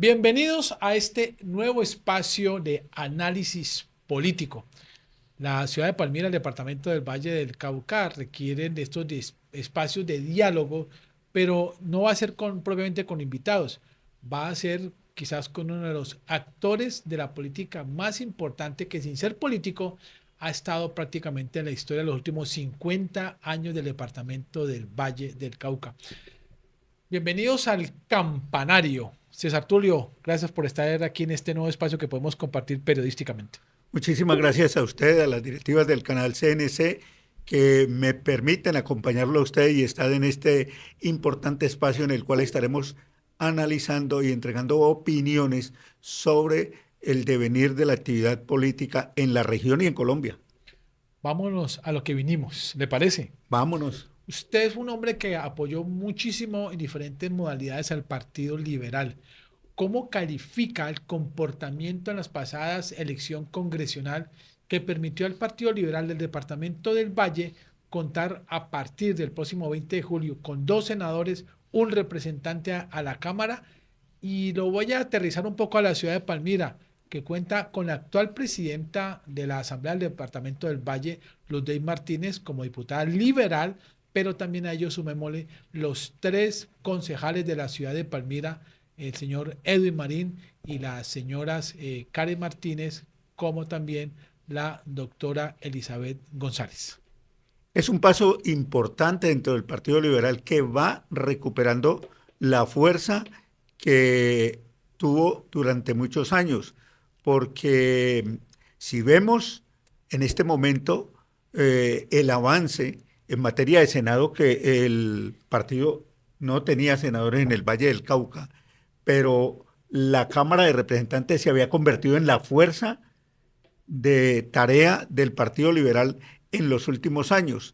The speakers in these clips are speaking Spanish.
Bienvenidos a este nuevo espacio de análisis político. La ciudad de Palmira, el departamento del Valle del Cauca, requieren de estos espacios de diálogo, pero no va a ser propiamente con invitados, va a ser quizás con uno de los actores de la política más importante que sin ser político ha estado prácticamente en la historia de los últimos 50 años del departamento del Valle del Cauca. Bienvenidos al Campanario. César Tulio, gracias por estar aquí en este nuevo espacio que podemos compartir periodísticamente. Muchísimas gracias a usted, a las directivas del canal CNC, que me permiten acompañarlo a usted y estar en este importante espacio en el cual estaremos analizando y entregando opiniones sobre el devenir de la actividad política en la región y en Colombia. Vámonos a lo que vinimos, ¿le parece? Vámonos. Usted es un hombre que apoyó muchísimo en diferentes modalidades al Partido Liberal. ¿Cómo califica el comportamiento en las pasadas elección congresional que permitió al Partido Liberal del Departamento del Valle contar a partir del próximo 20 de julio con 2 senadores, un representante a la Cámara? Y lo voy a aterrizar un poco a la ciudad de Palmira, que cuenta con la actual presidenta de la Asamblea del Departamento del Valle, Luz Martínez, como diputada liberal, pero también a ellos sumémosle los 3 concejales de la ciudad de Palmira, el señor Edwin Marín y las señoras Karen Martínez, como también la doctora Elizabeth González. Es un paso importante dentro del Partido Liberal que va recuperando la fuerza que tuvo durante muchos años, porque si vemos en este momento el avance en materia de Senado, que el partido no tenía senadores en el Valle del Cauca, pero la Cámara de Representantes se había convertido en la fuerza de tarea del Partido Liberal en los últimos años.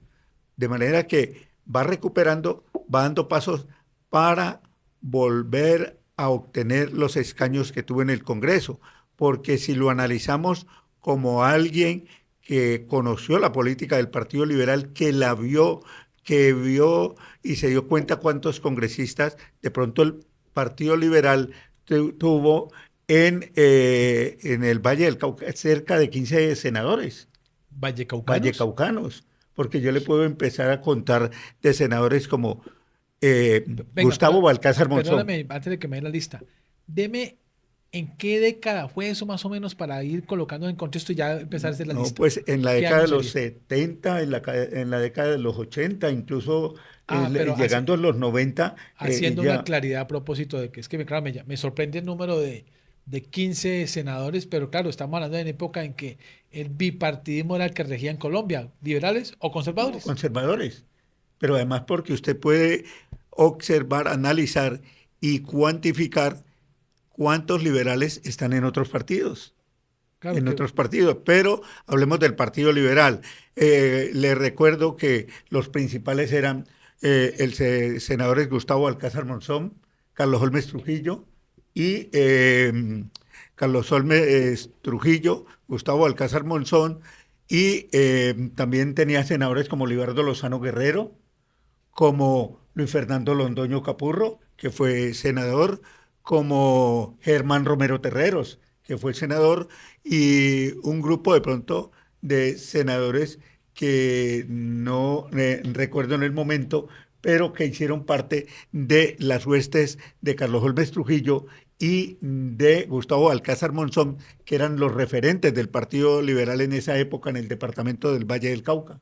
De manera que va recuperando, va dando pasos para volver a obtener los escaños que tuvo en el Congreso. Porque si lo analizamos como alguien que conoció la política del Partido Liberal, que la vio, que vio y se dio cuenta cuántos congresistas de pronto el Partido Liberal tuvo en el Valle del Cauca, cerca de 15 senadores Vallecaucanos. vallecaucanos, porque yo le puedo empezar a contar de senadores como Venga, Gustavo Balcázar Monzón. perdóname, antes de que me dé la lista, deme en qué década fue eso más o menos para ir colocando en contexto y ya empezar a hacer la No, lista. pues en la ¿Qué década año de los sería? 70, en la década de los 80, incluso Pero llegando a los 90, haciendo una ya. claridad a propósito de que es que claro, me sorprende el número de 15 senadores, pero claro, estamos hablando de una época en que el bipartidismo era el que regía en Colombia, liberales o No, conservadores. conservadores, pero además porque usted puede observar, analizar y cuantificar cuántos liberales están Claro en que otros partidos, pero hablemos del Partido Liberal. Le recuerdo que los principales eran senadores Gustavo Alcázar Monzón, Carlos Holmes Trujillo y Carlos Holmes Trujillo, Gustavo Alcázar Monzón, y también tenía senadores como Libardo Lozano Guerrero, como Luis Fernando Londoño Capurro, que fue senador, como Germán Romero Terreros, que fue senador, y un grupo de pronto de senadores que no recuerdo en el momento, pero que hicieron parte de las huestes de Carlos Holmes Trujillo y de Gustavo Alcázar Monzón, que eran los referentes del Partido Liberal en esa época en el departamento del Valle del Cauca.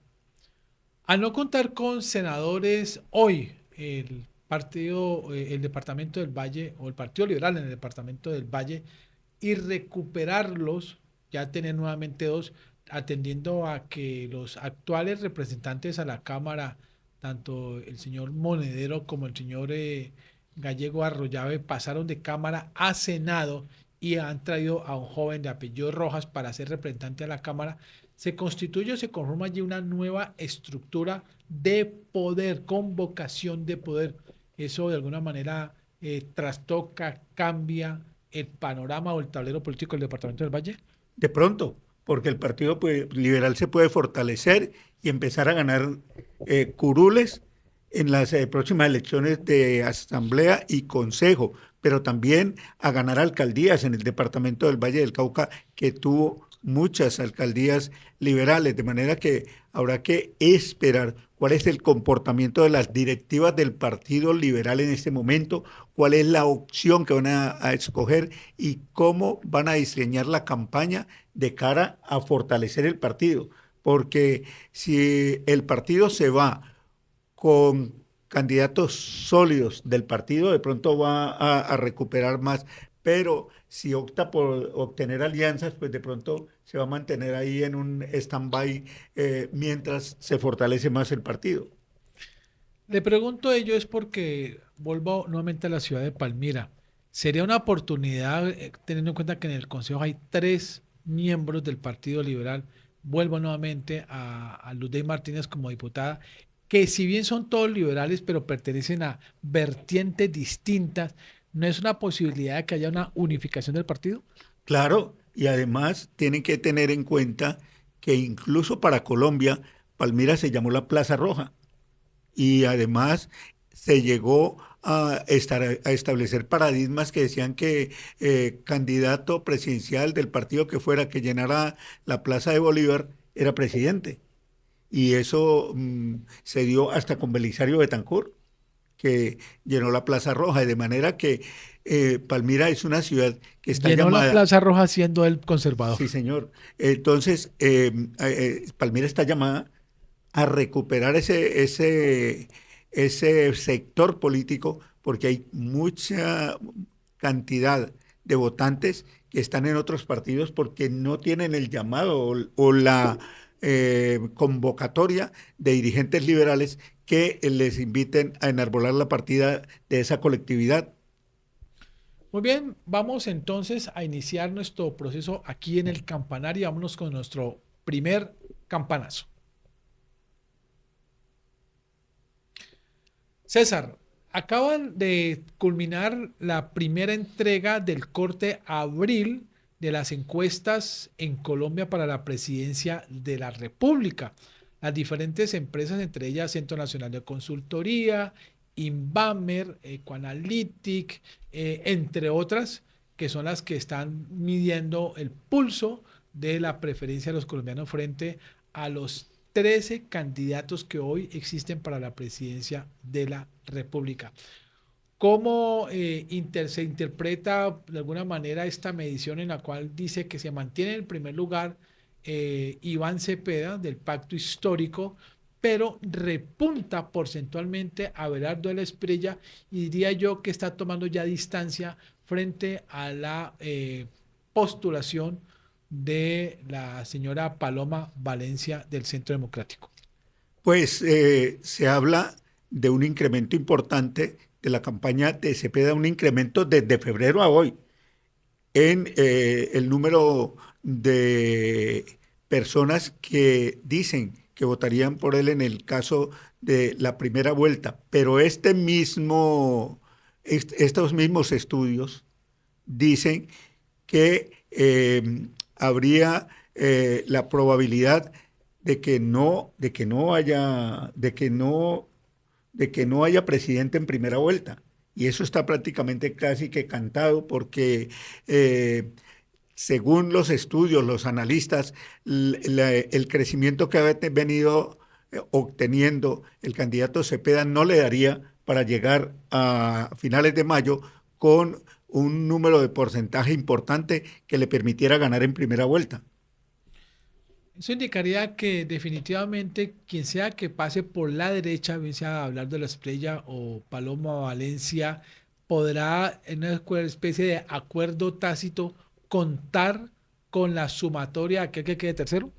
al no contar con senadores hoy, el departamento del Valle o el Partido Liberal en el departamento del Valle y recuperarlos, ya tener nuevamente dos, atendiendo a que los actuales representantes a la Cámara, tanto el señor Monedero como el señor Gallego Arroyave, pasaron de Cámara a Senado y han traído a un joven de apellido Rojas para ser representante a la Cámara. Se constituye o se conforma allí una nueva estructura de poder, con vocación de poder. Eso de alguna manera trastoca, cambia el panorama o el tablero político del Departamento del Valle. De pronto, porque el Partido Liberal se puede fortalecer y empezar a ganar curules en las próximas elecciones de Asamblea y Consejo, pero también a ganar alcaldías en el departamento del Valle del Cauca, que tuvo muchas alcaldías liberales, de manera que habrá que esperar cuál es el comportamiento de las directivas del Partido Liberal en este momento, cuál es la opción que van a escoger y cómo van a diseñar la campaña de cara a fortalecer el partido. Porque si el partido se va con candidatos sólidos del partido, de pronto va a recuperar más, pero si opta por obtener alianzas, pues de pronto se va a mantener ahí en un stand-by mientras se fortalece más el partido. Le pregunto ello es porque vuelvo nuevamente a la ciudad de Palmira. ¿Sería una oportunidad, teniendo en cuenta que en el Consejo hay tres miembros del Partido Liberal? Vuelvo nuevamente a Luz Martínez como diputada, que si bien son todos liberales, pero pertenecen a vertientes distintas, ¿no es una posibilidad de que haya una unificación del partido? Claro, y además tienen que tener en cuenta que incluso para Colombia, Palmira se llamó la Plaza Roja y además se llegó a establecer paradigmas que decían que candidato presidencial del partido que fuera que llenara la Plaza de Bolívar era presidente. Y eso se dio hasta con Belisario Betancur, que llenó la Plaza Roja, de manera que Palmira es una ciudad que está Llenó la llamada, Plaza Roja siendo el conservador. sí señor, entonces Palmira está llamada a recuperar ese sector político porque hay mucha cantidad de votantes que están en otros partidos porque no tienen el llamado o la convocatoria de dirigentes liberales que les inviten a enarbolar la partida de esa colectividad. Muy bien, vamos entonces a iniciar nuestro proceso aquí en el campanario y vámonos con nuestro primer campanazo. César, acaban de culminar la primera entrega del corte abril de las encuestas en Colombia para la presidencia de la República. Las diferentes empresas, entre ellas Centro Nacional de Consultoría, Inbamer, Ecoanalytic, entre otras, que son las que están midiendo el pulso de la preferencia de los colombianos frente a los 13 candidatos que hoy existen para la presidencia de la República. ¿Cómo se interpreta de alguna manera esta medición en la cual dice que se mantiene en el primer lugar Iván Cepeda del Pacto Histórico, pero repunta porcentualmente a Abelardo de la Espriella y diría yo que está tomando ya distancia frente a la postulación de la señora Paloma Valencia del Centro Democrático? Pues se habla de un incremento importante de la campaña de Cepeda, un incremento desde febrero a hoy en el número de personas que dicen que votarían por él en el caso de la primera vuelta. Pero estos mismos estudios dicen que habría la probabilidad de que no haya presidente en primera vuelta. Y eso está prácticamente casi que cantado porque según los estudios, los analistas, el crecimiento que ha venido obteniendo el candidato Cepeda no le daría para llegar a finales de mayo con un número de porcentaje importante que le permitiera ganar en primera vuelta. Eso indicaría que definitivamente quien sea que pase por la derecha, bien sea hablar de la Estrella o Paloma Valencia, podrá en una especie de acuerdo tácito contar con la sumatoria de aquel que quede tercero.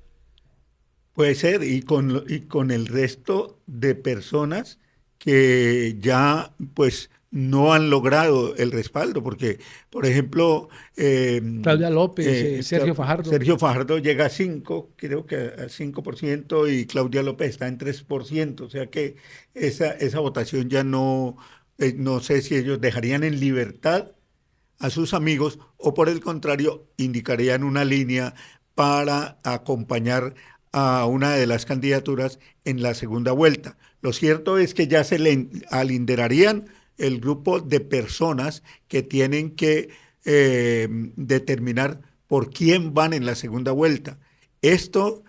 Puede ser, y con el resto de personas que ya pues no han logrado el respaldo, porque, por ejemplo, Claudia López, Sergio Fajardo. Sergio Fajardo llega a 5, creo que a 5%, y Claudia López está en 3%, o sea que esa votación ya no, no sé si ellos dejarían en libertad a sus amigos o por el contrario indicarían una línea para acompañar a una de las candidaturas en la segunda vuelta. Lo cierto es que ya se le alinderarían el grupo de personas que tienen que determinar por quién van en la segunda vuelta. Esto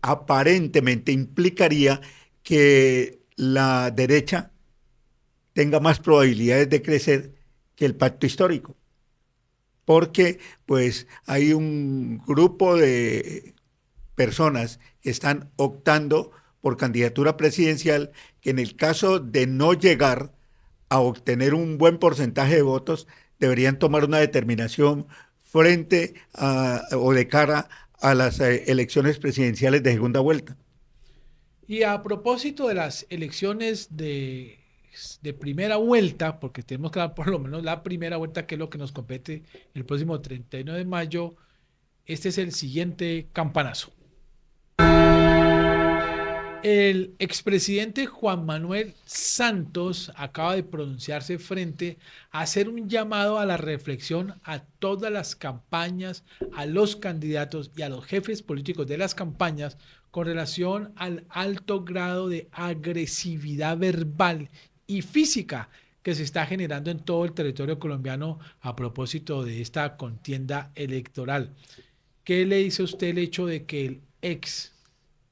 aparentemente implicaría que la derecha tenga más probabilidades de crecer que el pacto histórico, porque pues hay un grupo de personas que están optando por candidatura presidencial que en el caso de no llegar a obtener un buen porcentaje de votos, deberían tomar una determinación frente a, o de cara a las elecciones presidenciales de segunda vuelta. Y a propósito de las elecciones de primera vuelta, porque tenemos que dar por lo menos la primera vuelta, que es lo que nos compete el próximo 31 de mayo, este es el siguiente campanazo. El expresidente Juan Manuel Santos acaba de pronunciarse frente a hacer un llamado a la reflexión a todas las campañas, a los candidatos y a los jefes políticos de las campañas con relación al alto grado de agresividad verbal y física que se está generando en todo el territorio colombiano a propósito de esta contienda electoral. ¿Qué le dice a usted el hecho de que el ex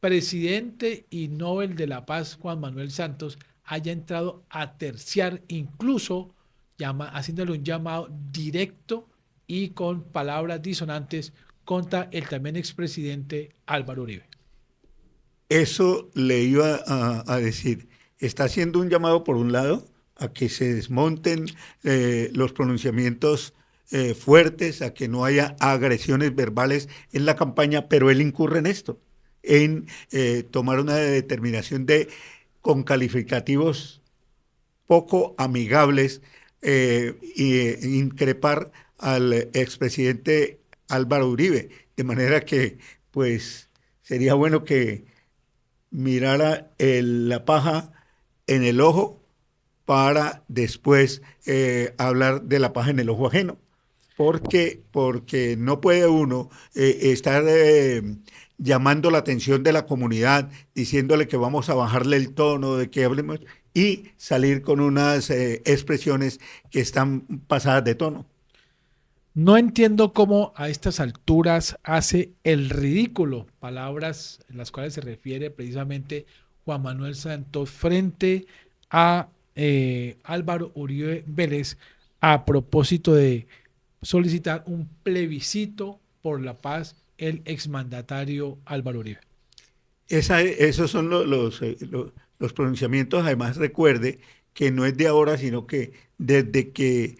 presidente y Nobel de la Paz, Juan Manuel Santos, haya entrado a terciar, incluso haciéndole un llamado directo y con palabras disonantes contra el también expresidente Álvaro Uribe? Eso le iba a decir. Está haciendo un llamado, por un lado, a que se desmonten los pronunciamientos fuertes, a que no haya agresiones verbales en la campaña, pero él incurre en esto, en tomar una determinación con calificativos poco amigables e increpar al expresidente Álvaro Uribe, de manera que pues sería bueno que mirara la paja en el ojo para después hablar de la paja en el ojo ajeno. Porque no puede uno estar llamando la atención de la comunidad, diciéndole que vamos a bajarle el tono, de que hablemos, y salir con unas expresiones que están pasadas de tono. No entiendo cómo a estas alturas hace el ridículo, palabras en las cuales se refiere precisamente Juan Manuel Santos frente a Álvaro Uribe Vélez a propósito de solicitar un plebiscito por la paz el exmandatario Álvaro Uribe. Esos son los pronunciamientos. Además, recuerde que no es de ahora, sino que desde que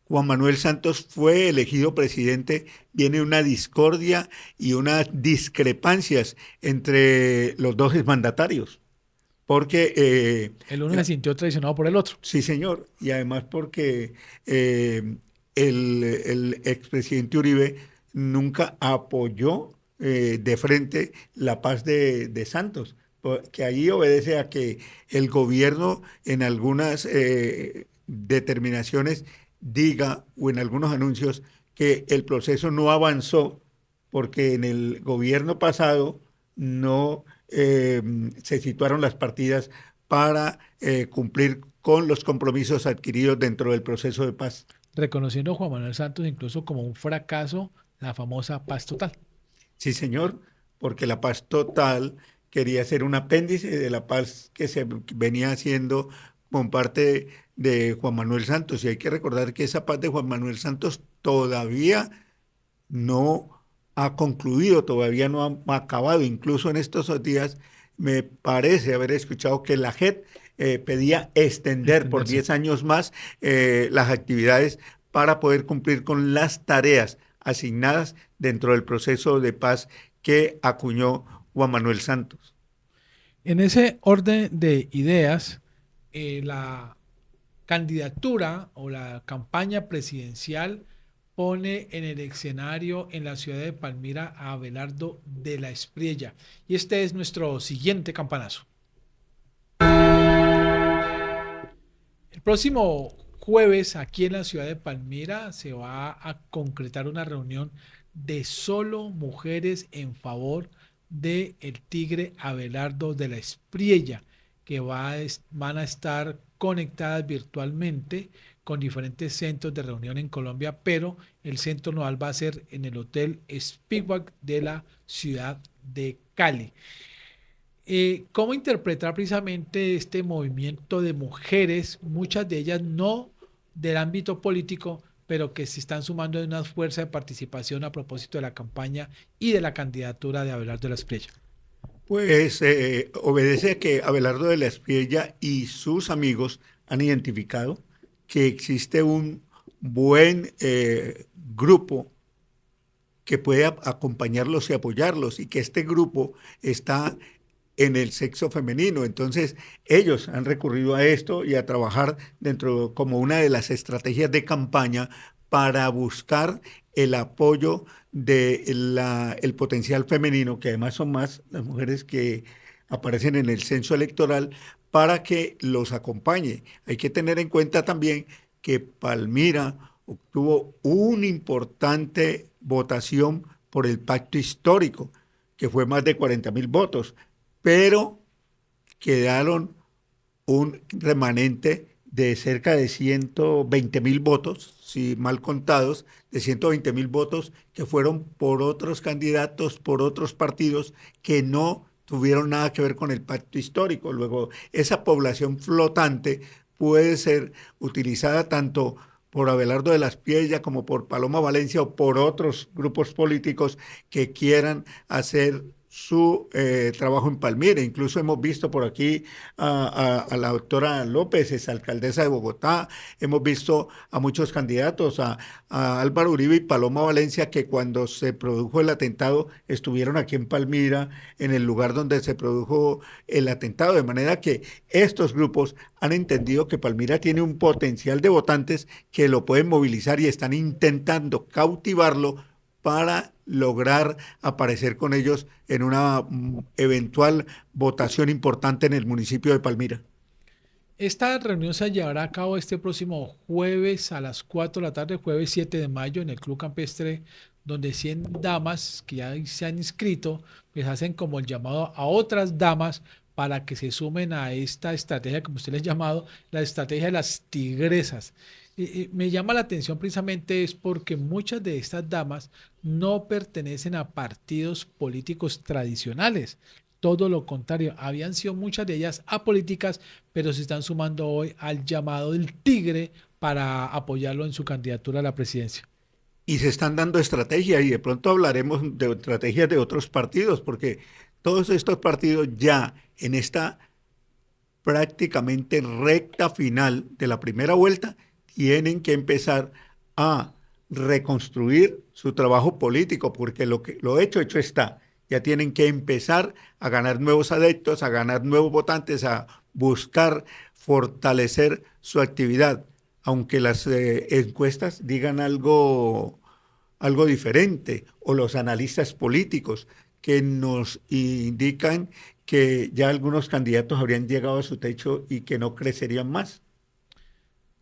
Juan Manuel Santos fue elegido presidente, viene una discordia y unas discrepancias entre los dos exmandatarios. Porque el uno se sintió traicionado por el otro. sí, señor, y además porque el expresidente Uribe nunca apoyó de frente la paz de Santos, que ahí obedece a que el gobierno en algunas determinaciones diga o en algunos anuncios que el proceso no avanzó porque en el gobierno pasado no se situaron las partidas para cumplir con los compromisos adquiridos dentro del proceso de paz. Reconociendo a Juan Manuel Santos incluso como un fracaso la famosa paz total. Sí, señor, porque la paz total quería ser un apéndice de la paz que se venía haciendo con parte de Juan Manuel Santos. Y hay que recordar que esa paz de Juan Manuel Santos todavía no ha concluido, todavía no ha acabado. Incluso en estos días me parece haber escuchado que la JEP pedía extender por 10 años más las actividades para poder cumplir con las tareas asignadas dentro del proceso de paz que acuñó Juan Manuel Santos. En ese orden de ideas, la candidatura o la campaña presidencial pone en el escenario en la ciudad de Palmira a Abelardo de la Espriella. Y este es nuestro siguiente campanazo. El próximo jueves aquí en la ciudad de Palmira se va a concretar una reunión de solo mujeres en favor de el tigre Abelardo de la Espriella, que van a estar conectadas virtualmente con diferentes centros de reunión en Colombia, pero el centro nodal va a ser en el Hotel Speedway de la ciudad de Cali. ¿Cómo interpretar precisamente este movimiento de mujeres, muchas de ellas no del ámbito político, pero que se están sumando en una fuerza de participación a propósito de la campaña y de la candidatura de Abelardo de la Espriella? Pues obedece a que Abelardo de la Espriella y sus amigos han identificado que existe un buen grupo que puede acompañarlos y apoyarlos y que este grupo está en el sexo femenino. Entonces, ellos han recurrido a esto y a trabajar dentro como una de las estrategias de campaña para buscar el apoyo de el potencial femenino, que además son más las mujeres que aparecen en el censo electoral, para que los acompañe. Hay que tener en cuenta también que Palmira obtuvo una importante votación por el pacto histórico, que fue más de 40.000 votos, pero quedaron un remanente de cerca de 120.000 votos, si mal contados, de 120.000 votos que fueron por otros candidatos, por otros partidos que no tuvieron nada que ver con el pacto histórico. Luego, esa población flotante puede ser utilizada tanto por Abelardo de la Espriella como por Paloma Valencia o por otros grupos políticos que quieran hacer su trabajo en Palmira. Incluso hemos visto por aquí a la doctora López, es alcaldesa de Bogotá, hemos visto a muchos candidatos, a Álvaro Uribe y Paloma Valencia, que cuando se produjo el atentado estuvieron aquí en Palmira, en el lugar donde se produjo el atentado, de manera que estos grupos han entendido que Palmira tiene un potencial de votantes que lo pueden movilizar y están intentando cautivarlo para lograr aparecer con ellos en una eventual votación importante en el municipio de Palmira. Esta reunión se llevará a cabo este próximo jueves a las 4 de la tarde, jueves 7 de mayo, en el Club Campestre, donde 100 damas que ya se han inscrito, pues hacen como el llamado a otras damas para que se sumen a esta estrategia, como usted les ha llamado, la estrategia de las tigresas. Me llama la atención precisamente es porque muchas de estas damas no pertenecen a partidos políticos tradicionales. Todo lo contrario, habían sido muchas de ellas apolíticas, pero se están sumando hoy al llamado del tigre para apoyarlo en su candidatura a la presidencia. Y se están dando estrategias y de pronto hablaremos de estrategias de otros partidos, porque todos estos partidos ya en esta prácticamente recta final de la primera vuelta tienen que empezar a reconstruir su trabajo político, porque lo hecho está. Ya tienen que empezar a ganar nuevos adeptos, a ganar nuevos votantes, a buscar fortalecer su actividad, aunque las encuestas digan algo diferente, o los analistas políticos que nos indican que ya algunos candidatos habrían llegado a su techo y que no crecerían más.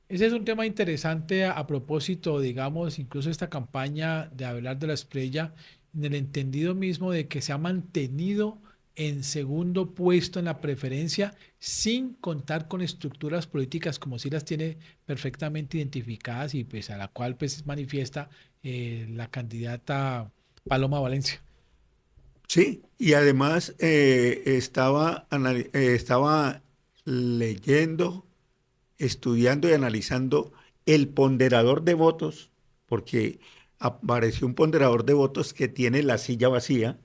Ese es un tema interesante a propósito, digamos, incluso esta campaña de hablar de la estrella, en el entendido mismo de que se ha mantenido en segundo puesto en la preferencia sin contar con estructuras políticas como si las tiene perfectamente identificadas y pues a la cual pues manifiesta la candidata Paloma Valencia. Sí, y además estaba leyendo, estudiando y analizando el ponderador de votos, porque apareció un ponderador de votos que tiene la silla vacía.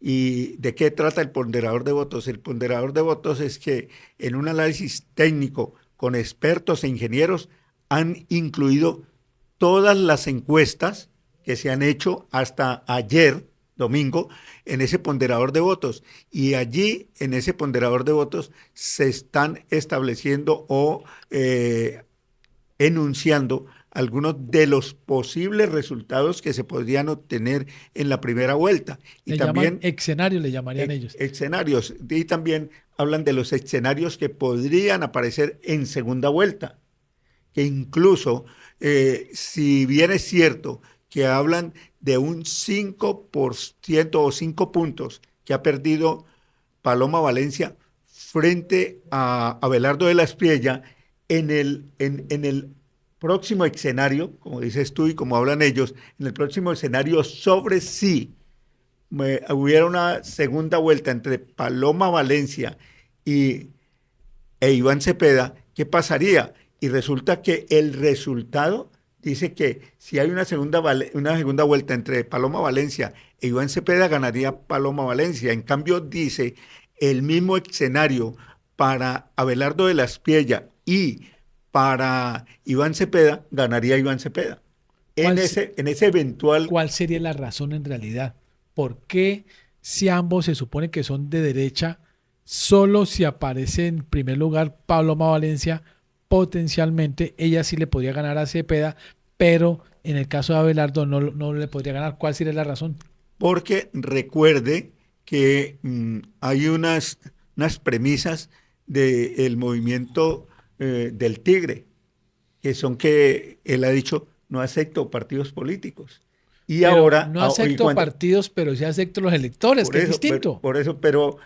¿Y de qué trata el ponderador de votos? El ponderador de votos es que en un análisis técnico con expertos e ingenieros han incluido todas las encuestas que se han hecho hasta ayer, domingo, en ese ponderador de votos. Y allí, en ese ponderador de votos, se están estableciendo o enunciando algunos de los posibles resultados que se podrían obtener en la primera vuelta. Y Le llaman también escenario, le llamarían ellos. escenarios, y también hablan de los escenarios que podrían aparecer en segunda vuelta, que incluso, si bien es cierto que hablan de un 5% o 5 puntos que ha perdido Paloma Valencia frente a Abelardo de la Espriella, en el próximo escenario, como dices tú y como hablan ellos, en el próximo escenario sobre si hubiera una segunda vuelta entre Paloma Valencia e Iván Cepeda, ¿qué pasaría? Y resulta que el resultado dice que si hay una segunda vuelta entre Paloma Valencia e Iván Cepeda, ganaría Paloma Valencia. En cambio, dice el mismo escenario para Abelardo de la Espriella y para Iván Cepeda, ganaría Iván Cepeda. En ese eventual... ¿Cuál sería la razón en realidad? ¿Por qué, si ambos se supone que son de derecha, solo si aparece en primer lugar Paloma Valencia, potencialmente ella sí le podría ganar a Cepeda, pero en el caso de Abelardo no le podría ganar? ¿Cuál sería la razón? Porque recuerde que hay unas premisas del movimiento del Tigre, que son que él ha dicho, no acepto partidos políticos. Y Pero ahora... no acepto partidos, pero sí acepto los electores, que es distinto. Por eso, pero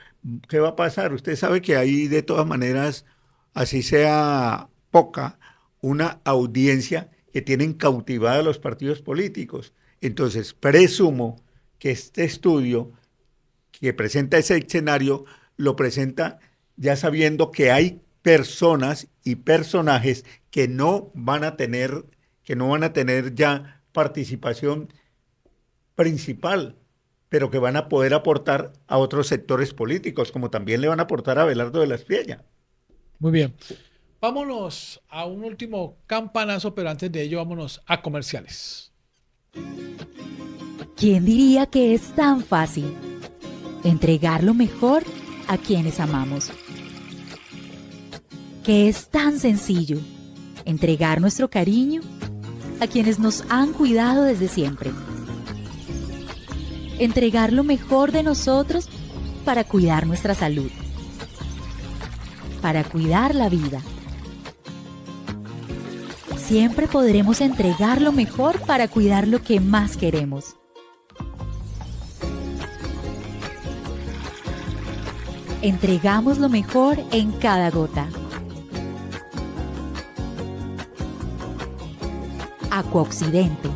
¿qué va a pasar? Usted sabe que hay de todas maneras, así sea poca, una audiencia que tienen cautivada a los partidos políticos. Entonces, presumo que este estudio que presenta ese escenario lo presenta ya sabiendo que hay personas y personajes que no van a tener ya participación principal, pero que van a poder aportar a otros sectores políticos, como también le van a aportar a Abelardo de la Espriella. Muy bien. Vámonos a un último campanazo, pero antes de ello vámonos a comerciales. ¿Quién diría que es tan fácil entregar lo mejor a quienes amamos? Que es tan sencillo entregar nuestro cariño a quienes nos han cuidado desde siempre. Entregar lo mejor de nosotros para cuidar nuestra salud, para cuidar la vida. Siempre podremos entregar lo mejor para cuidar lo que más queremos. Entregamos lo mejor en cada gota. Acuaoccidente.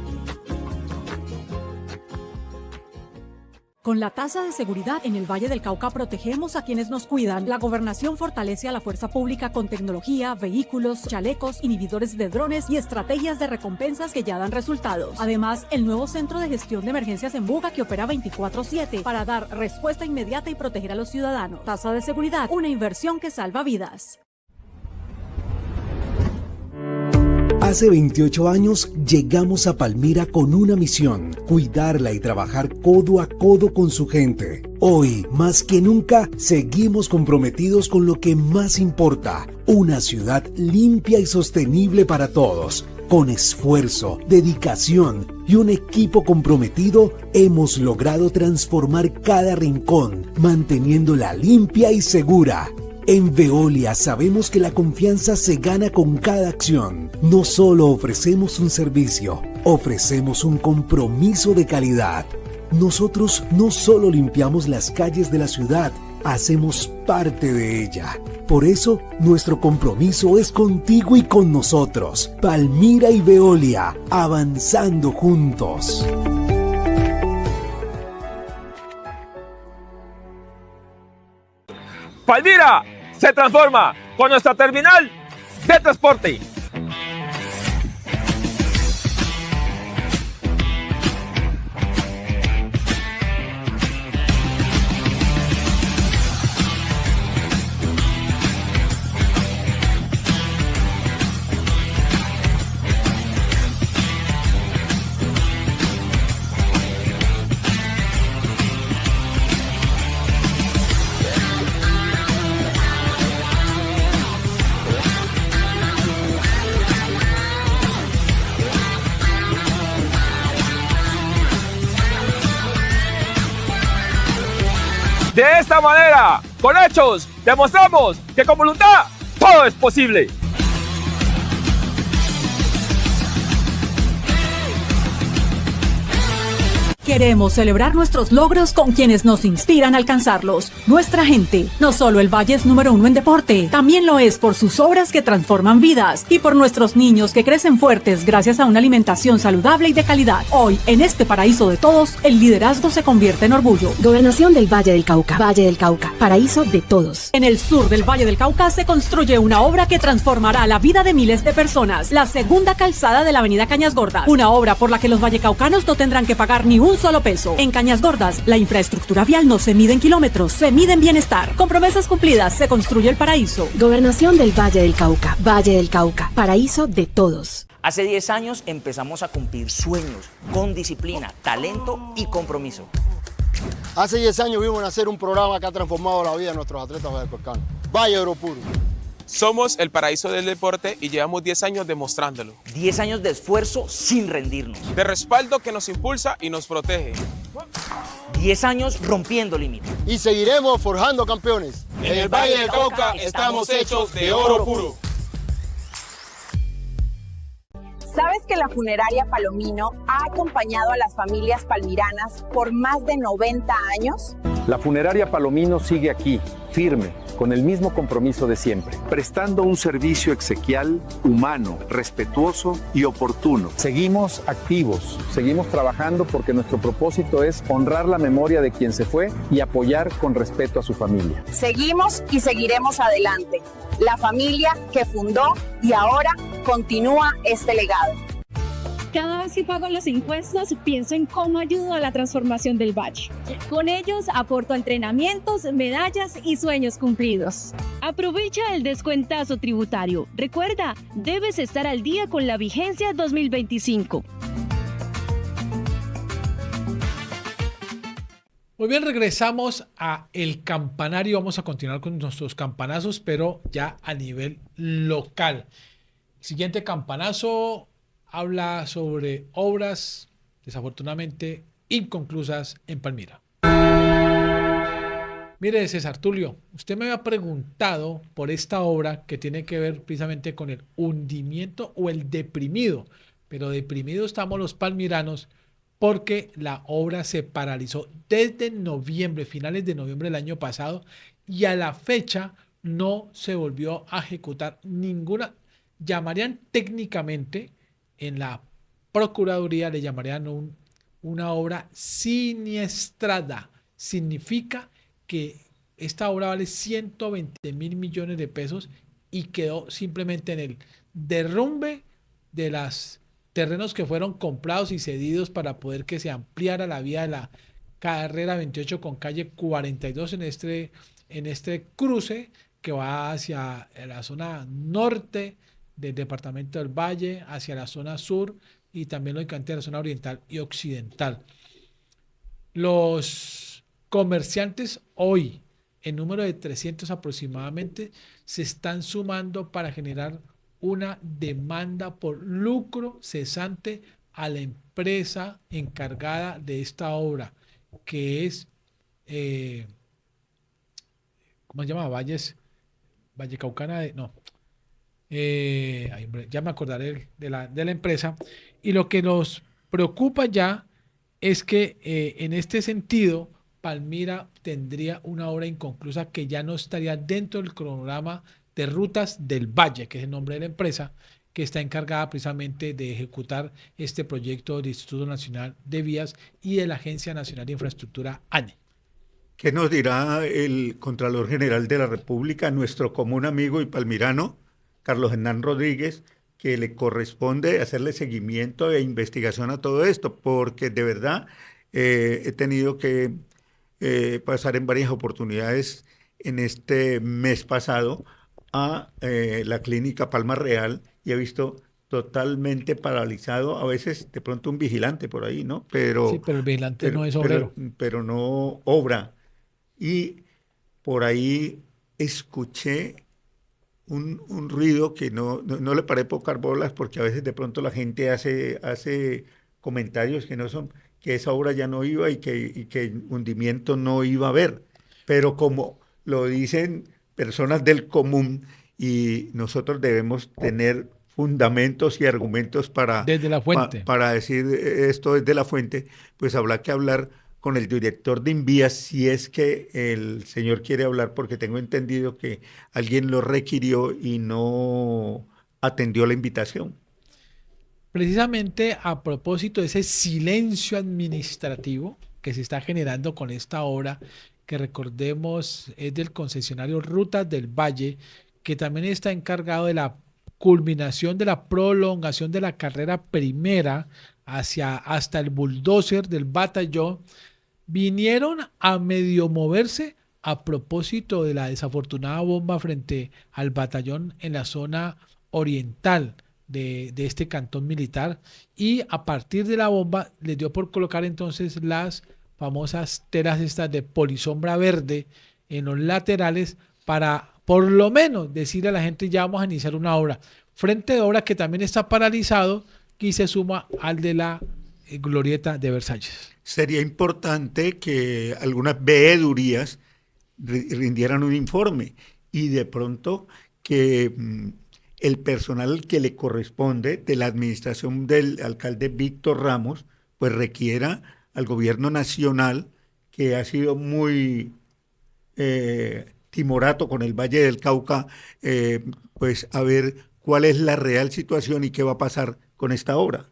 Con la tasa de seguridad en el Valle del Cauca protegemos a quienes nos cuidan. La gobernación fortalece a la fuerza pública con tecnología, vehículos, chalecos, inhibidores de drones y estrategias de recompensas que ya dan resultados. Además, el nuevo centro de gestión de emergencias en Buga que opera 24/7 para dar respuesta inmediata y proteger a los ciudadanos. Tasa de seguridad, una inversión que salva vidas. Hace 28 años llegamos a Palmira con una misión: cuidarla y trabajar codo a codo con su gente. Hoy, más que nunca, seguimos comprometidos con lo que más importa: una ciudad limpia y sostenible para todos. Con esfuerzo, dedicación y un equipo comprometido, hemos logrado transformar cada rincón, manteniéndola limpia y segura. En Veolia sabemos que la confianza se gana con cada acción. No solo ofrecemos un servicio, ofrecemos un compromiso de calidad. Nosotros no solo limpiamos las calles de la ciudad, hacemos parte de ella. Por eso, nuestro compromiso es contigo y con nosotros. Palmira y Veolia, avanzando juntos. Palmira se transforma con nuestra terminal de transporte. De esta manera, con hechos, demostramos que con voluntad todo es posible. Queremos celebrar nuestros logros con quienes nos inspiran a alcanzarlos. Nuestra gente. No solo el Valle es número 1 en deporte, también lo es por sus obras que transforman vidas y por nuestros niños que crecen fuertes gracias a una alimentación saludable y de calidad. Hoy, en este paraíso de todos, el liderazgo se convierte en orgullo. Gobernación del Valle del Cauca. Valle del Cauca. Paraíso de todos. En el sur del Valle del Cauca se construye una obra que transformará la vida de miles de personas. La segunda calzada de la avenida Cañas Gordas. Una obra por la que los vallecaucanos no tendrán que pagar ni un solo peso. En Cañas Gordas, la infraestructura vial no se mide en kilómetros, se mide en bienestar. Con promesas cumplidas se construye el paraíso. Gobernación del Valle del Cauca. Valle del Cauca. Paraíso de todos. Hace 10 años empezamos a cumplir sueños con disciplina, talento y compromiso. Hace 10 años vimos nacer un programa que ha transformado la vida de nuestros atletas vallecolcanos. Valle Oro Puro. Somos el paraíso del deporte y llevamos 10 años demostrándolo. 10 años de esfuerzo sin rendirnos. De respaldo que nos impulsa y nos protege. 10 años rompiendo límites. Y seguiremos forjando campeones. En el Valle del Cauca estamos hechos de oro puro. ¿Sabes que la funeraria Palomino ha acompañado a las familias palmiranas por más de 90 años? La funeraria Palomino sigue aquí, firme, con el mismo compromiso de siempre, prestando un servicio exequial, humano, respetuoso y oportuno. Seguimos activos, seguimos trabajando porque nuestro propósito es honrar la memoria de quien se fue y apoyar con respeto a su familia. Seguimos y seguiremos adelante. La familia que fundó y ahora continúa este legado. Cada vez que pago los impuestos, pienso en cómo ayudo a la transformación del valle. Con ellos aporto entrenamientos, medallas y sueños cumplidos. Aprovecha el descuentazo tributario. Recuerda, debes estar al día con la vigencia 2025. Muy bien, regresamos a El Campanario. Vamos a continuar con nuestros campanazos, pero ya a nivel local. El siguiente campanazo habla sobre obras desafortunadamente inconclusas en Palmira. Mire, César Tulio, usted me había preguntado por esta obra que tiene que ver precisamente con el hundimiento o el deprimido, pero deprimidos estamos los palmiranos porque la obra se paralizó desde noviembre, finales de noviembre del año pasado, y a la fecha no se volvió a ejecutar ninguna. Llamarían técnicamente, en la Procuraduría le llamarían una obra siniestrada. Significa que esta obra vale 120.000 millones de pesos y quedó simplemente en el derrumbe de los terrenos que fueron comprados y cedidos para poder que se ampliara la vía de la carrera 28 con calle 42 en este cruce que va hacia la zona norte del departamento del Valle, hacia la zona sur y también lógicamente la zona oriental y occidental. Los comerciantes hoy, en número de 300 aproximadamente, se están sumando para generar una demanda por lucro cesante a la empresa encargada de esta obra, que es, ¿cómo se llama? Vallecaucana, no. Ya me acordaré de la empresa, y lo que nos preocupa ya es que en este sentido Palmira tendría una obra inconclusa que ya no estaría dentro del cronograma de Rutas del Valle, que es el nombre de la empresa que está encargada precisamente de ejecutar este proyecto del Instituto Nacional de Vías y de la Agencia Nacional de Infraestructura, ANE. ¿Qué nos dirá el Contralor General de la República, nuestro común amigo y palmirano, Carlos Hernán Rodríguez, que le corresponde hacerle seguimiento e investigación a todo esto? Porque de verdad he tenido que pasar en varias oportunidades en este mes pasado a la clínica Palma Real y he visto totalmente paralizado, a veces de pronto un vigilante por ahí, ¿no? Sí, pero el vigilante no es obrero. Pero no obra. Y por ahí escuché un ruido que no le paré pocas bolas, porque a veces de pronto la gente hace comentarios que no son, que esa obra ya no iba y que hundimiento no iba a haber. Pero como lo dicen personas del común y nosotros debemos tener fundamentos y argumentos para, desde la fuente. para decir esto desde la fuente, pues habrá que hablar con el director de Invías si es que el señor quiere hablar, porque tengo entendido que alguien lo requirió y no atendió la invitación. Precisamente a propósito de ese silencio administrativo que se está generando con esta obra, que recordemos es del concesionario Rutas del Valle, que también está encargado de la culminación de la prolongación de la carrera primera hasta el bulldozer del batallón, vinieron a medio moverse a propósito de la desafortunada bomba frente al batallón en la zona oriental de este cantón militar, y a partir de la bomba les dio por colocar entonces las famosas telas estas de polisombra verde en los laterales para por lo menos decirle a la gente ya vamos a iniciar una obra. Frente de obra que también está paralizado y se suma al de la glorieta de Versalles. Sería importante que algunas veedurías rindieran un informe y de pronto que el personal que le corresponde de la administración del alcalde Víctor Ramos pues requiera al gobierno nacional, que ha sido muy timorato con el Valle del Cauca, pues a ver cuál es la real situación y qué va a pasar con esta obra.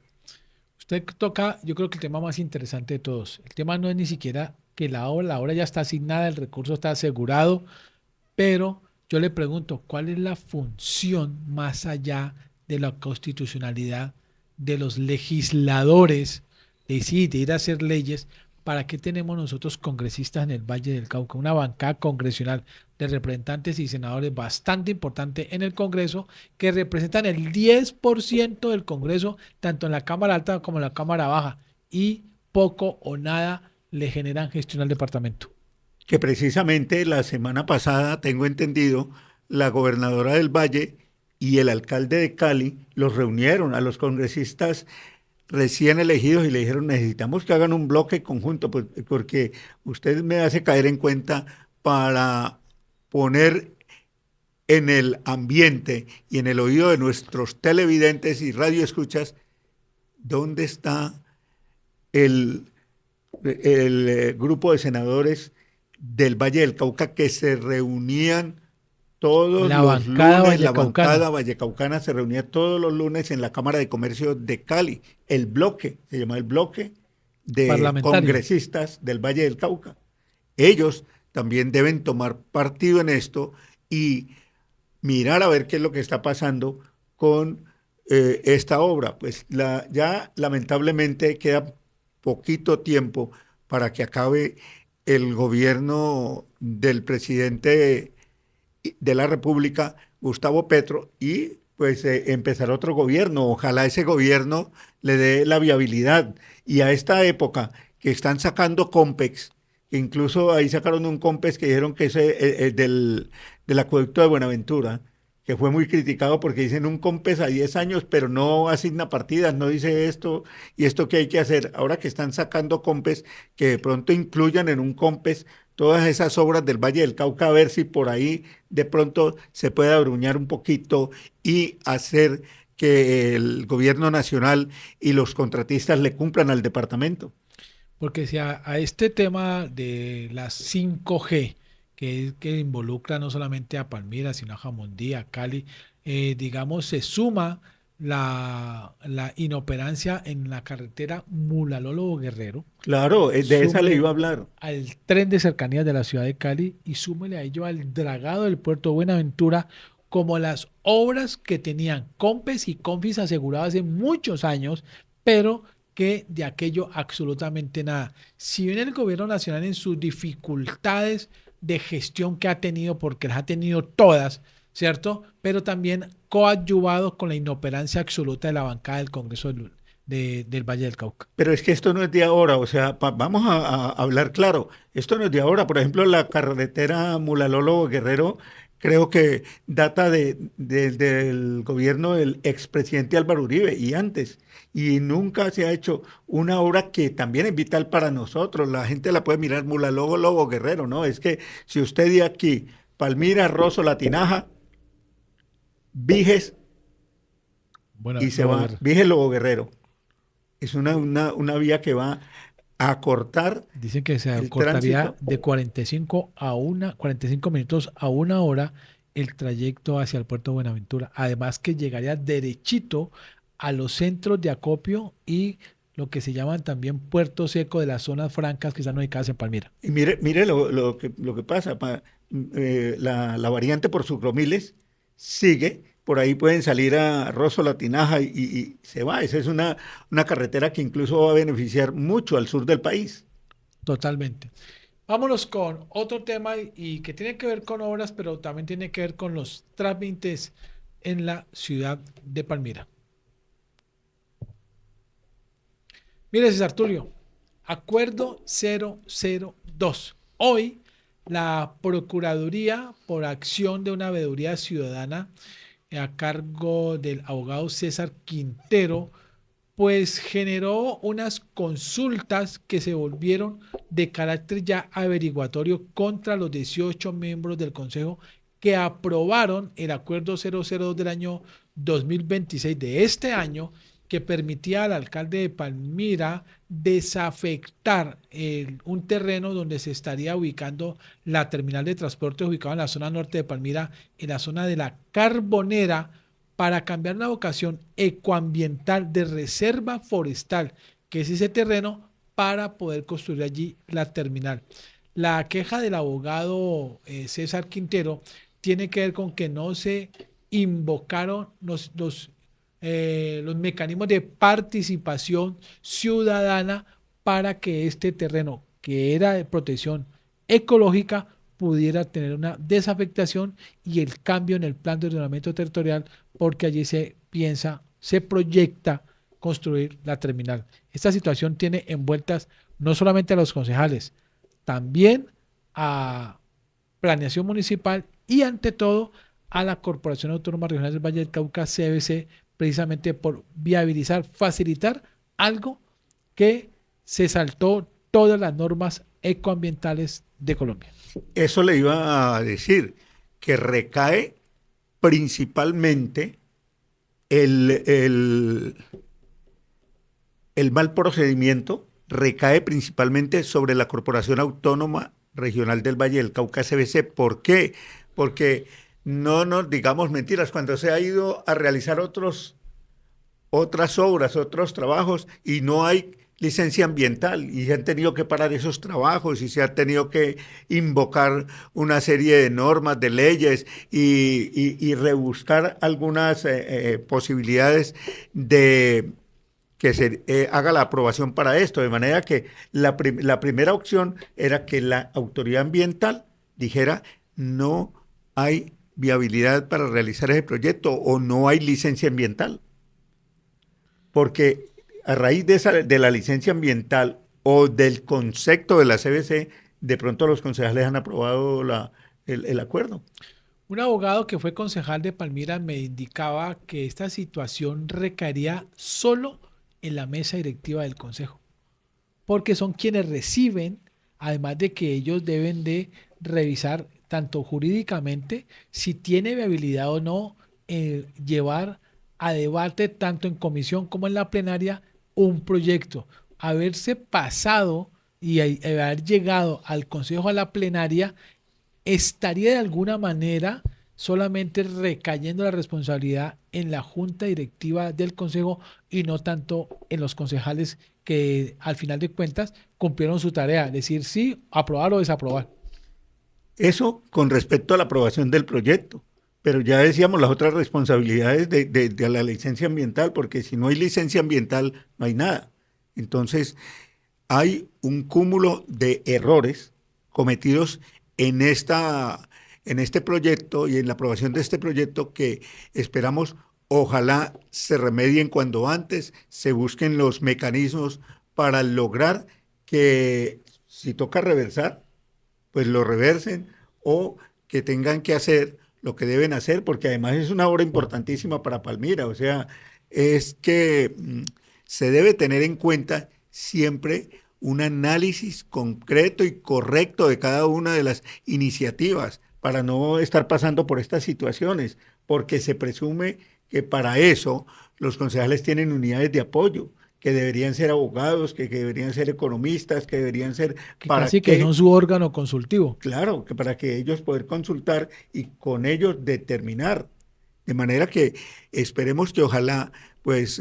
Usted toca, yo creo que el tema más interesante de todos. El tema no es ni siquiera que la obra ya está asignada, el recurso está asegurado, pero yo le pregunto, ¿cuál es la función más allá de la constitucionalidad de los legisladores, de ir a hacer leyes? ¿Para qué tenemos nosotros congresistas en el Valle del Cauca? Una bancada congresional de representantes y senadores bastante importante en el Congreso, que representan el 10% del Congreso, tanto en la Cámara Alta como en la Cámara Baja, y poco o nada le generan gestión al departamento. Que precisamente la semana pasada, tengo entendido, la gobernadora del Valle y el alcalde de Cali los reunieron a los congresistas recién elegidos y le dijeron, necesitamos que hagan un bloque conjunto, pues, porque usted me hace caer en cuenta para poner en el ambiente y en el oído de nuestros televidentes y radioescuchas dónde está el grupo de senadores del Valle del Cauca que se reunían todos los lunes. La bancada vallecaucana se reunía todos los lunes en la Cámara de Comercio de Cali. El bloque, se llama el bloque de congresistas del Valle del Cauca. Ellos también deben tomar partido en esto y mirar a ver qué es lo que está pasando con esta obra. Pues ya lamentablemente queda poquito tiempo para que acabe el gobierno del presidente de la República, Gustavo Petro, y pues empezar otro gobierno. Ojalá ese gobierno le dé la viabilidad. Y a esta época que están sacando COMPEX, que incluso ahí sacaron un COMPEX que dijeron que es del acueducto de Buenaventura, que fue muy criticado porque dicen un COMPEX a 10 años, pero no asigna partidas, no dice esto y esto que hay que hacer. Ahora que están sacando COMPEX, que de pronto incluyan en un COMPEX todas esas obras del Valle del Cauca, a ver si por ahí de pronto se puede abruñar un poquito y hacer que el gobierno nacional y los contratistas le cumplan al departamento. Porque si a este tema de las 5G, que involucra no solamente a Palmira, sino a Jamundí, a Cali, digamos, se suma la inoperancia en la carretera Mulalolo-Guerrero. Claro, de esa le iba a hablar. Al tren de cercanías de la ciudad de Cali y súmele a ello al dragado del puerto de Buenaventura, como las obras que tenían COMPES y CONFIS aseguradas hace muchos años, pero que de aquello absolutamente nada. Si bien el gobierno nacional en sus dificultades de gestión que ha tenido, porque las ha tenido todas, ¿cierto? Pero también coadyuvado con la inoperancia absoluta de la bancada del Congreso del Valle del Cauca. Pero es que esto no es de ahora, o sea, vamos a hablar claro, esto no es de ahora. Por ejemplo, la carretera Mulalolo-Guerrero creo que data del gobierno del expresidente Álvaro Uribe y antes, y nunca se ha hecho una obra que también es vital para nosotros. La gente la puede mirar, Mulalolo-Guerrero, ¿no? Es que si usted de aquí, Palmira, Rosso, La Tinaja, Viges, y se va, Vije Lobo Guerrero. Es una vía que va a cortar. Dicen que se cortaría de 45 minutos a 1 hora el trayecto hacia el puerto de Buenaventura. Además que llegaría derechito a los centros de acopio y lo que se llaman también puerto seco de las zonas francas que están ubicadas en Palmira. Y mire lo que pasa. La variante por Sucromiles sigue. Por ahí pueden salir a Rosso, La Tinaja y se va. Esa es una carretera que incluso va a beneficiar mucho al sur del país. Totalmente. Vámonos con otro tema y que tiene que ver con obras, pero también tiene que ver con los trámites en la ciudad de Palmira. Mire, César Tulio, acuerdo 002. Hoy la Procuraduría, por acción de una veeduría ciudadana a cargo del abogado César Quintero, pues generó unas consultas que se volvieron de carácter ya averiguatorio contra los 18 miembros del Consejo que aprobaron el acuerdo 002 del año 2026 de este año, que permitía al alcalde de Palmira desafectar un terreno donde se estaría ubicando la terminal de transporte ubicada en la zona norte de Palmira, en la zona de la Carbonera, para cambiar la vocación ecoambiental de reserva forestal, que es ese terreno, para poder construir allí la terminal. La queja del abogado César Quintero tiene que ver con que no se invocaron los mecanismos de participación ciudadana para que este terreno, que era de protección ecológica, pudiera tener una desafectación y el cambio en el plan de ordenamiento territorial, porque allí se proyecta construir la terminal. Esta situación tiene envueltas no solamente a los concejales, también a Planeación Municipal y ante todo a la Corporación Autónoma Regional del Valle del Cauca, CBC, precisamente por viabilizar, facilitar algo que se saltó todas las normas ecoambientales de Colombia. Eso le iba a decir, que recae principalmente el mal procedimiento, recae principalmente sobre la Corporación Autónoma Regional del Valle del Cauca, CBC. ¿Por qué? Porque no nos digamos mentiras, cuando se ha ido a realizar otras obras, otros trabajos y no hay licencia ambiental y se han tenido que parar esos trabajos y se ha tenido que invocar una serie de normas, de leyes y rebuscar algunas posibilidades de que se haga la aprobación para esto, de manera que la primera opción era que la autoridad ambiental dijera no hay viabilidad para realizar ese proyecto o no hay licencia ambiental. Porque a raíz de la licencia ambiental o del concepto de la CBC, de pronto los concejales han aprobado el acuerdo. Un abogado que fue concejal de Palmira me indicaba que esta situación recaería solo en la mesa directiva del consejo, porque son quienes reciben, además de que ellos deben de revisar tanto jurídicamente si tiene viabilidad o no llevar a debate tanto en comisión como en la plenaria un proyecto. Haberse pasado y haber llegado al consejo, a la plenaria, estaría de alguna manera solamente recayendo la responsabilidad en la junta directiva del consejo y no tanto en los concejales que al final de cuentas cumplieron su tarea, decir sí, aprobar o desaprobar. Eso con respecto a la aprobación del proyecto, pero ya decíamos las otras responsabilidades de la licencia ambiental, porque si no hay licencia ambiental no hay nada. Entonces hay un cúmulo de errores cometidos en este proyecto y en la aprobación de este proyecto que esperamos ojalá se remedien cuando antes, se busquen los mecanismos para lograr que si toca reversar, pues lo reversen o que tengan que hacer lo que deben hacer, porque además es una obra importantísima para Palmira. O sea, es que se debe tener en cuenta siempre un análisis concreto y correcto de cada una de las iniciativas para no estar pasando por estas situaciones, porque se presume que para eso los concejales tienen unidades de apoyo, que deberían ser abogados, que deberían ser economistas, que deberían ser... Casi que son su órgano consultivo. Claro, que para que ellos poder consultar y con ellos determinar. De manera que esperemos que ojalá pues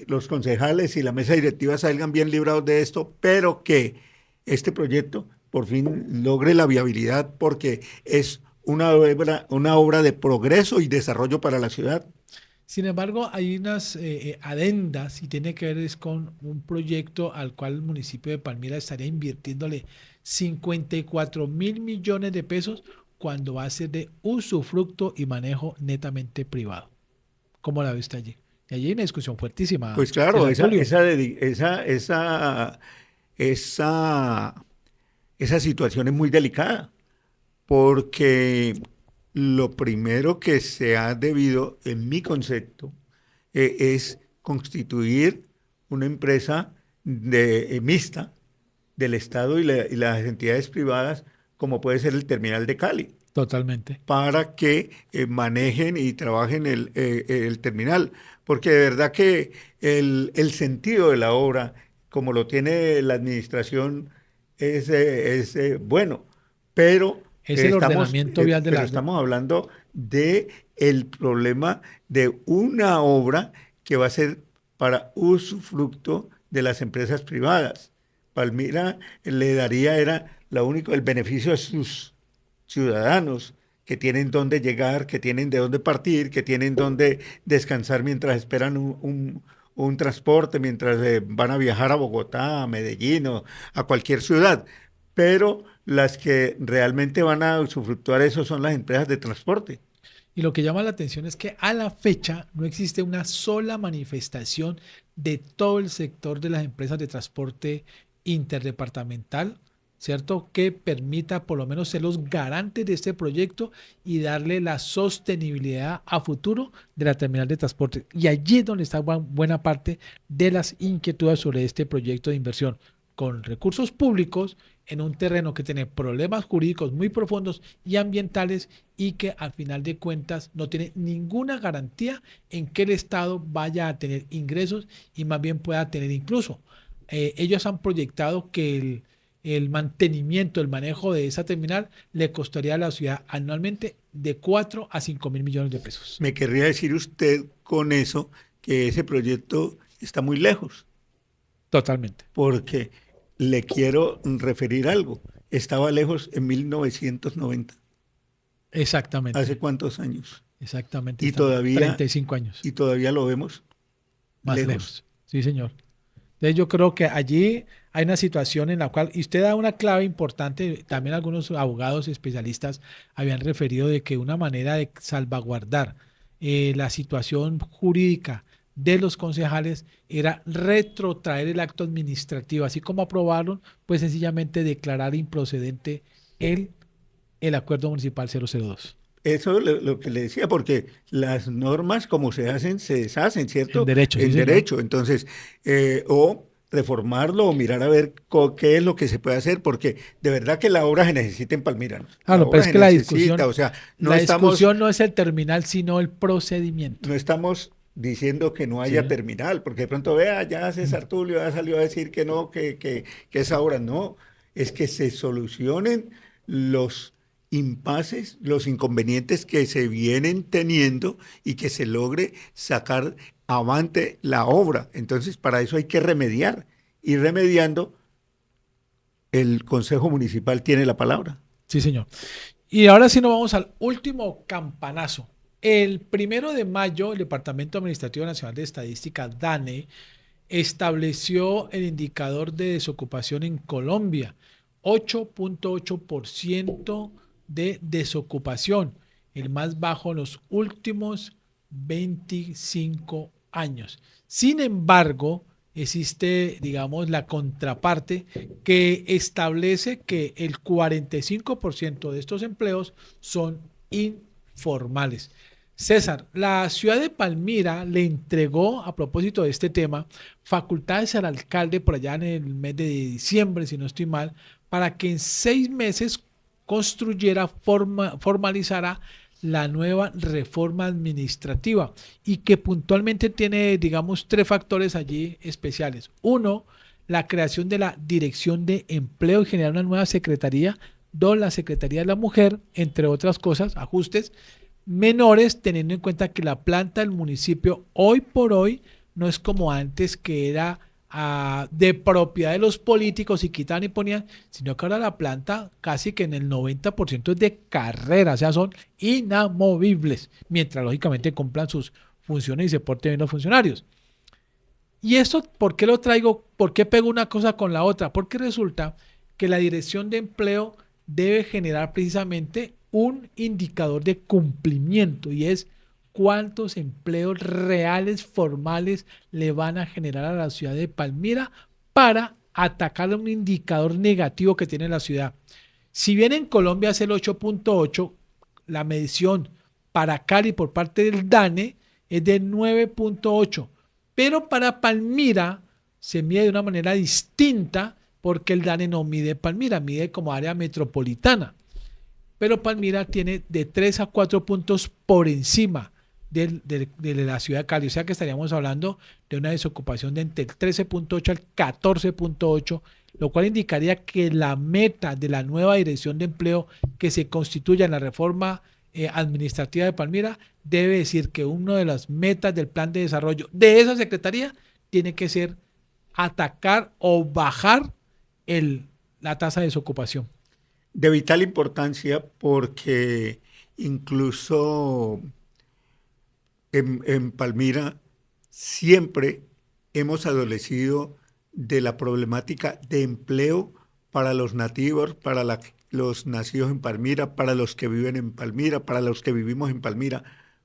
los concejales y la mesa directiva salgan bien librados de esto, pero que este proyecto por fin logre la viabilidad, porque es una obra de progreso y desarrollo para la ciudad. Sin embargo, hay unas adendas y tiene que ver es con un proyecto al cual el municipio de Palmira estaría invirtiéndole 54.000 millones de pesos cuando va a ser de usufructo y manejo netamente privado. ¿Cómo la ve usted allí? Y allí hay una discusión fuertísima. Pues claro, esa situación es muy delicada, porque lo primero que se ha debido, en mi concepto, es constituir una empresa mixta del Estado y las entidades privadas, como puede ser el terminal de Cali. Totalmente. Para que manejen y trabajen el terminal, porque de verdad que el sentido de la obra, como lo tiene la administración, es bueno, pero... Es el ordenamiento vial de la... Pero estamos hablando de el problema de una obra que va a ser para usufructo de las empresas privadas. Palmira le daría, el beneficio a sus ciudadanos, que tienen dónde llegar, que tienen de dónde partir, que tienen dónde descansar mientras esperan un transporte, mientras van a viajar a Bogotá, a Medellín o a cualquier ciudad. Pero las que realmente van a usufructuar eso son las empresas de transporte. Y lo que llama la atención es que a la fecha no existe una sola manifestación de todo el sector de las empresas de transporte interdepartamental, ¿cierto?, que permita por lo menos ser los garantes de este proyecto y darle la sostenibilidad a futuro de la terminal de transporte. Y allí es donde está buena parte de las inquietudes sobre este proyecto de inversión, con recursos públicos en un terreno que tiene problemas jurídicos muy profundos y ambientales, y que al final de cuentas no tiene ninguna garantía en que el Estado vaya a tener ingresos y más bien pueda tener incluso. Ellos han proyectado que el mantenimiento, el manejo de esa terminal le costaría a la ciudad anualmente de 4 a 5 mil millones de pesos. Me querría decir usted con eso que ese proyecto está muy lejos. Totalmente. Porque le quiero referir algo. Estaba lejos en 1990. Exactamente. ¿Hace cuántos años? Exactamente. Y todavía 35 años. Y todavía lo vemos más lejos. Sí, señor. Entonces yo creo que allí hay una situación en la cual, y usted da una clave importante, también algunos abogados especialistas habían referido de que una manera de salvaguardar la situación jurídica de los concejales era retrotraer el acto administrativo, así como aprobaron, pues sencillamente declarar improcedente el acuerdo municipal 002. Eso es lo que le decía, porque las normas como se hacen, se deshacen, ¿cierto? En derecho. En sí, derecho. Señor. Entonces, o reformarlo o mirar a ver qué es lo que se puede hacer, porque de verdad que la obra se necesita en Palmira, ¿no? Claro, pero es que la discusión, o sea, discusión no es el terminal, sino el procedimiento. No estamos diciendo que no haya terminal, porque de pronto vea, ya César Tulio ya salió a decir que no, que esa obra no, es que se solucionen los impases, los inconvenientes que se vienen teniendo y que se logre sacar avante la obra. Entonces, para eso hay que remediar, y remediando, el Consejo Municipal tiene la palabra. Sí, señor. Y ahora sí nos vamos al último campanazo. El 1 de mayo, el Departamento Administrativo Nacional de Estadística, DANE, estableció el indicador de desocupación en Colombia, 8.8% de desocupación, el más bajo en los últimos 25 años. Sin embargo, existe, digamos, la contraparte que establece que el 45% de estos empleos son informales. César, la ciudad de Palmira le entregó, a propósito de este tema, facultades al alcalde por allá en el mes de diciembre, si no estoy mal, para que en 6 meses construyera, formalizara la nueva reforma administrativa y que puntualmente tiene, digamos, 3 factores allí especiales. Uno, la creación de la Dirección de Empleo y generar una nueva secretaría. 2, la Secretaría de la Mujer, entre otras cosas, ajustes menores, teniendo en cuenta que la planta del municipio hoy por hoy no es como antes, que era de propiedad de los políticos y quitaban y ponían, sino que ahora la planta casi que en el 90% es de carrera, o sea, son inamovibles, mientras lógicamente cumplan sus funciones y se porten bien los funcionarios. Y esto, ¿por qué lo traigo? ¿Por qué pego una cosa con la otra? Porque resulta que la Dirección de Empleo debe generar precisamente un indicador de cumplimiento, y es cuántos empleos reales, formales, le van a generar a la ciudad de Palmira para atacar un indicador negativo que tiene la ciudad. Si bien en Colombia es el 8.8, la medición para Cali por parte del DANE es de 9.8, pero para Palmira se mide de una manera distinta, porque el DANE no mide Palmira, mide como área metropolitana. Pero Palmira tiene de 3 a 4 puntos por encima de la ciudad de Cali. O sea que estaríamos hablando de una desocupación de entre el 13.8 al 14.8, lo cual indicaría que la meta de la nueva Dirección de Empleo que se constituya en la reforma administrativa de Palmira debe decir que una de las metas del plan de desarrollo de esa secretaría tiene que ser atacar o bajar la tasa de desocupación. De vital importancia, porque incluso en Palmira siempre hemos adolecido de la problemática de empleo para los nativos, para los nacidos en Palmira, para los que viven en Palmira, para los que vivimos en Palmira.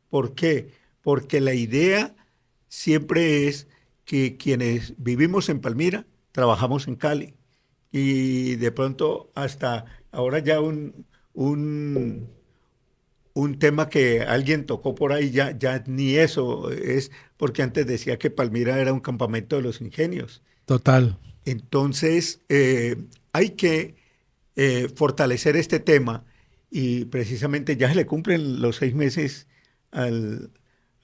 ¿Por qué? Porque la idea siempre es que quienes vivimos en Palmira trabajamos en Cali, y de pronto hasta ahora ya un tema que alguien tocó por ahí, ya ni eso es, porque antes decía que Palmira era un campamento de los ingenios. Total. Entonces hay que fortalecer este tema, y precisamente ya se le cumplen los 6 meses al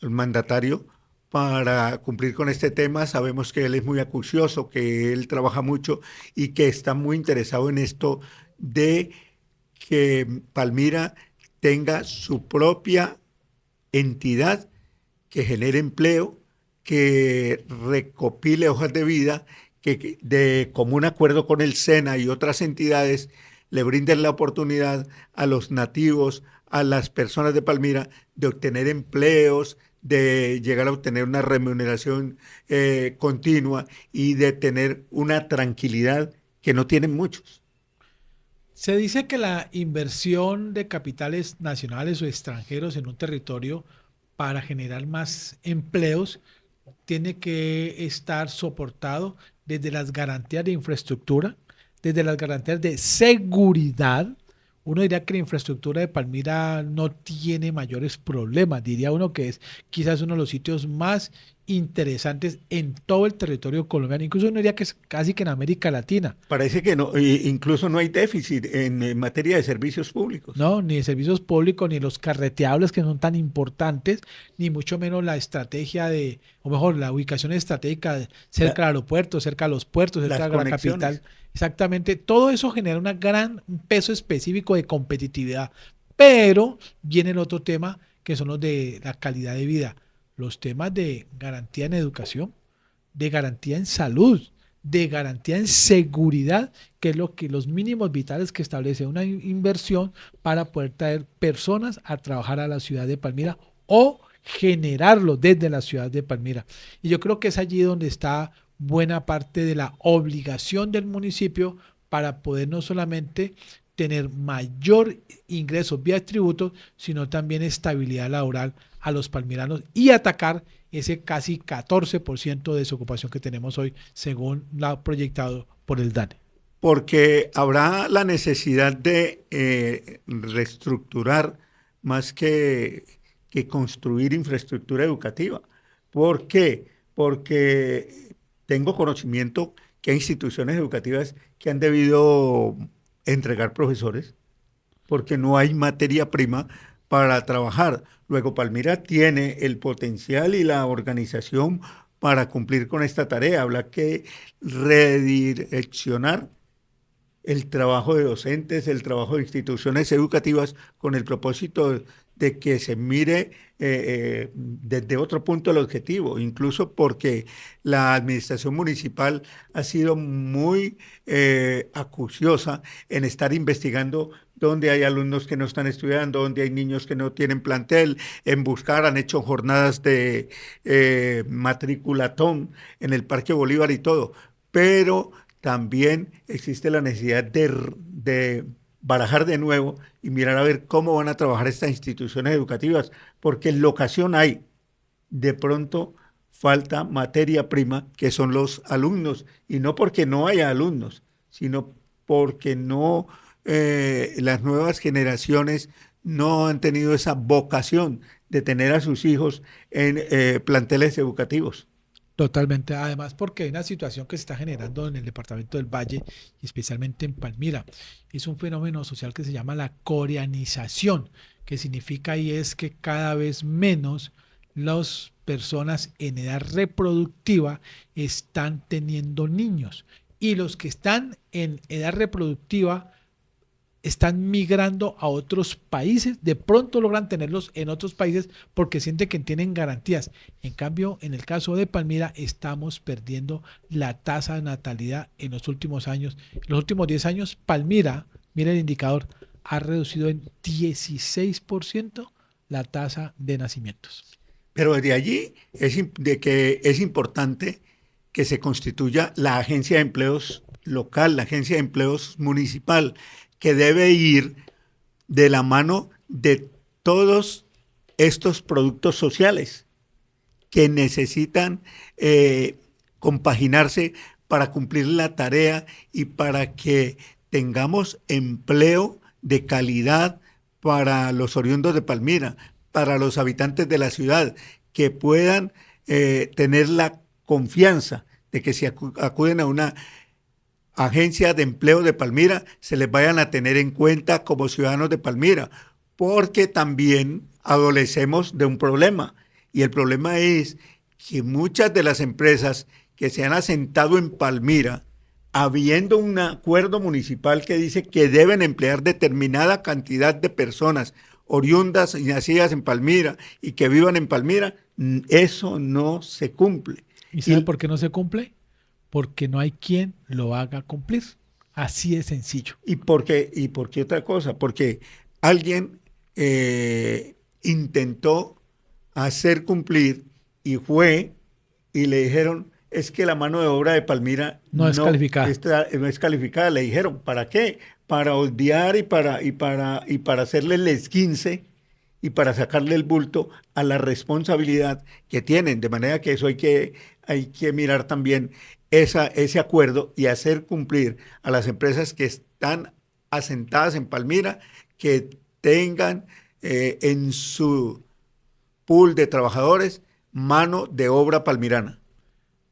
mandatario para cumplir con este tema. Sabemos que él es muy acucioso, que él trabaja mucho y que está muy interesado en esto de que Palmira tenga su propia entidad que genere empleo, que recopile hojas de vida, que de común acuerdo con el SENA y otras entidades le brinden la oportunidad a los nativos, a las personas de Palmira, de obtener empleos, de llegar a obtener una remuneración continua y de tener una tranquilidad que no tienen muchos. Se dice que la inversión de capitales nacionales o extranjeros en un territorio para generar más empleos tiene que estar soportado desde las garantías de infraestructura, desde las garantías de seguridad. Uno diría que la infraestructura de Palmira no tiene mayores problemas. Diría uno que es quizás uno de los sitios más interesantes en todo el territorio colombiano. Incluso uno diría que es casi que en América Latina. Parece que no, incluso no hay déficit en materia de servicios públicos. No, ni de servicios públicos, ni los carreteables que son tan importantes, ni mucho menos la estrategia o mejor, la ubicación estratégica cerca del aeropuerto, cerca de los puertos, cerca de la capital. Exactamente, todo eso genera un peso específico de competitividad, pero viene el otro tema, que son los de la calidad de vida, los temas de garantía en educación, de garantía en salud, de garantía en seguridad, que es los mínimos vitales que establece una inversión para poder traer personas a trabajar a la ciudad de Palmira o generarlo desde la ciudad de Palmira. Y yo creo que es allí donde está buena parte de la obligación del municipio para poder no solamente tener mayor ingresos vía tributos, sino también estabilidad laboral a los palmiranos y atacar ese casi 14% de desocupación que tenemos hoy, según lo proyectado por el DANE. Porque habrá la necesidad de reestructurar más que construir infraestructura educativa. ¿Por qué? Porque tengo conocimiento que hay instituciones educativas que han debido entregar profesores porque no hay materia prima para trabajar. Luego Palmira tiene el potencial y la organización para cumplir con esta tarea. Habrá que redireccionar el trabajo de docentes, el trabajo de instituciones educativas con el propósito de que se mire desde otro punto el objetivo, incluso porque la administración municipal ha sido muy acuciosa en estar investigando dónde hay alumnos que no están estudiando, dónde hay niños que no tienen plantel, en buscar, han hecho jornadas de matriculatón en el Parque Bolívar y todo, pero también existe la necesidad de barajar de nuevo y mirar a ver cómo van a trabajar estas instituciones educativas, porque locación hay. De pronto falta materia prima, que son los alumnos, y no porque no haya alumnos, sino porque no las nuevas generaciones no han tenido esa vocación de tener a sus hijos en planteles educativos. Totalmente, además porque hay una situación que se está generando en el departamento del Valle y especialmente en Palmira. Es un fenómeno social que se llama la coreanización, que significa y es que cada vez menos las personas en edad reproductiva están teniendo niños y los que están en edad reproductiva están migrando a otros países, de pronto logran tenerlos en otros países porque sienten que tienen garantías. En cambio, en el caso de Palmira, estamos perdiendo la tasa de natalidad en los últimos años. En los últimos 10 años, Palmira, mira el indicador, ha reducido en 16% la tasa de nacimientos. Pero de allí es importante que se constituya la agencia de empleos local, la agencia de empleos municipal, que debe ir de la mano de todos estos productos sociales que necesitan compaginarse para cumplir la tarea y para que tengamos empleo de calidad para los oriundos de Palmira, para los habitantes de la ciudad, que puedan tener la confianza de que si acuden a una agencia de empleo de Palmira, se les vayan a tener en cuenta como ciudadanos de Palmira, porque también adolecemos de un problema, y el problema es que muchas de las empresas que se han asentado en Palmira, habiendo un acuerdo municipal que dice que deben emplear determinada cantidad de personas oriundas y nacidas en Palmira y que vivan en Palmira, eso no se cumple. ¿Y sabe por qué no se cumple? Porque no hay quien lo haga cumplir. Así de sencillo. ¿Y por qué otra cosa? Porque alguien intentó hacer cumplir y fue y le dijeron, es que la mano de obra de Palmira no es calificada. No es calificada. Le dijeron, ¿para qué? Para odiar y para hacerle el esguince y para sacarle el bulto a la responsabilidad que tienen. De manera que eso hay que mirar también ese acuerdo y hacer cumplir a las empresas que están asentadas en Palmira, que tengan en su pool de trabajadores mano de obra palmirana.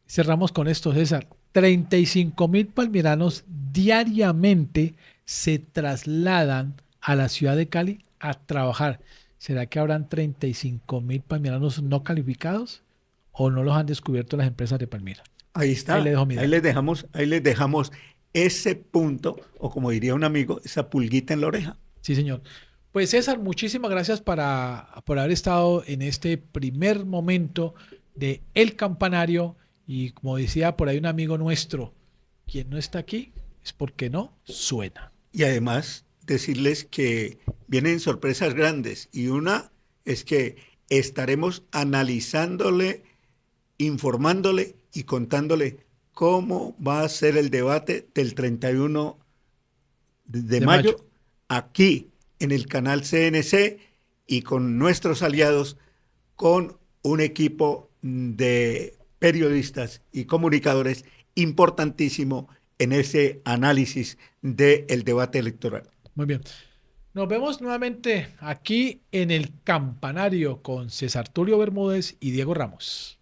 Cerramos con esto, César. 35,000 palmiranos diariamente se trasladan a la ciudad de Cali a trabajar. ¿Será que habrán 35,000 palmiranos no calificados o no los han descubierto las empresas de Palmira? Ahí está. Ahí les dejamos ese punto, o como diría un amigo, esa pulguita en la oreja. Sí, señor. Pues César, muchísimas gracias por haber estado en este primer momento de El Campanario. Y como decía por ahí un amigo nuestro, quien no está aquí es porque no suena. Y además decirles que vienen sorpresas grandes, y una es que estaremos analizándole, informándole y contándole cómo va a ser el debate del 31 de mayo aquí en el canal CNC y con nuestros aliados, con un equipo de periodistas y comunicadores importantísimo en ese análisis del debate electoral. Muy bien. Nos vemos nuevamente aquí en El Campanario con César Tulio Bermúdez y Diego Ramos.